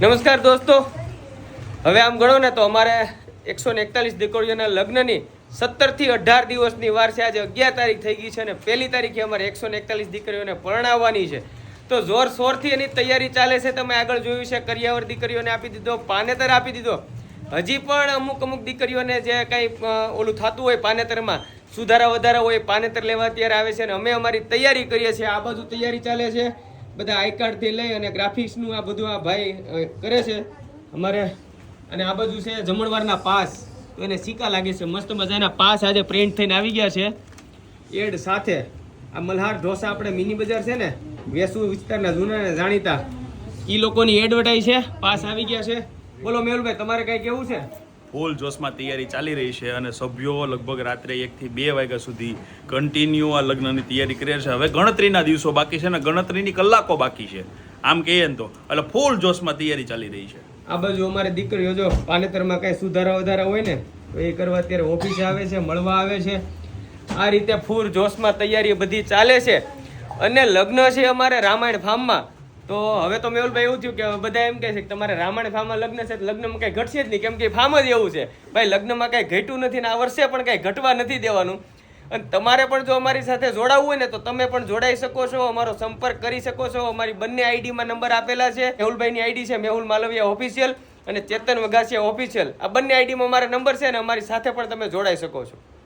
નમસ્કાર દોસ્તો, હવે આમ ગણો ને તો અમારે 141 દીકરીઓના લગ્નની 17 થી 18 દિવસની વાર છે. આજે 11 તારીખ થઈ ગઈ છે અને 1 તારીખે અમારે 141 દીકરીઓને પરણાવવાની છે. તો જોરશોરથી એની તૈયારી ચાલે છે. તમે આગળ જોયું છે, કરિયાવર દીકરીઓને આપી દીધો, પાનેતર આપી દીધો. હજી પણ અમુક દીકરીઓને જે કંઈ ઓલું થતું હોય પાનેતરમાં સુધારા વધારા હોય, પાનેતર લેવા અત્યારે આવે છે અને અમે અમારી તૈયારી કરીએ છીએ. આ બધું તૈયારી ચાલે છે, બધા આઈ કાર્ડથી લઈ અને ગ્રાફિક્સનું આ બધું આ ભાઈ કરે છે અમારે. અને આ બધું છે જમણવારના પાસ, તો એને સિક્કા લાગે છે મસ્ત મજાના પાસ આજે પ્રિન્ટ થઈને આવી ગયા છે એડ સાથે. આ મલ્હાર ઢોસા આપણે મિની બજાર છે ને, વેસુ વિસ્તારના જૂના ને જાણીતા, એ લોકોની એડવર્ટાઈઝ છે, પાસ આવી ગયા છે. બોલો મેહુલભાઈ, તમારે કઈ કેવું છે? ફૂલ જોશમાં તૈયારી ચાલી રહી છે અને સભ્યો લગભગ રાત્રે 1 થી 2 વાગ્યા સુધી કન્ટિન્યુ આ લગ્નની તૈયારી કરે છે. હવે ગણતરીના દિવસો બાકી છે ને ગણતરીની કલાકો બાકી છે, આમ કહીએ ને તો. એટલે ફૂલ જોશમાં તૈયારી ચાલી રહી છે. આ બાજુ અમારી દીકરીઓ જો પાનેતરમાં કઈ સુધારા વધારા હોય ને તો એ કરવા અત્યારે ઓફિસે આવે છે, મળવા આવે છે. આ રીતે ફૂલ જોશમાં તૈયારી બધી ચાલે છે. અને લગ્ન છે અમારે રામાયણ ફાર્મમાં. તો હવે તો મેહુલભાઈ એવું થયું કે બધા એમ કહે છે કે તમારે રામાયણ ફાર્મમાં લગ્ન છે, લગ્નમાં કઈ ઘટશે જ નહીં, કેમ કે ફાર્મ જ એવું છે ભાઈ. લગ્નમાં કઈ ઘટ્યું નથી ને આ વર્ષે પણ કઈ ઘટવા નથી દેવાનું. અને તમારે પણ જો અમારી સાથે જોડાવવું હોય ને તો તમે પણ જોડાઈ શકો છો, અમારો સંપર્ક કરી શકો છો. અમારી બંને આઈડીમાં નંબર આપેલા છે. મેહુલભાઈની આઈડી છે મેહુલ માલવિયા ઓફિશિયલ અને ચેતન વઘાસિયા ઓફિશિયલ. આ બંને આઈડીમાં અમારા નંબર છે ને અમારી સાથે પણ તમે જોડાઈ શકો છો.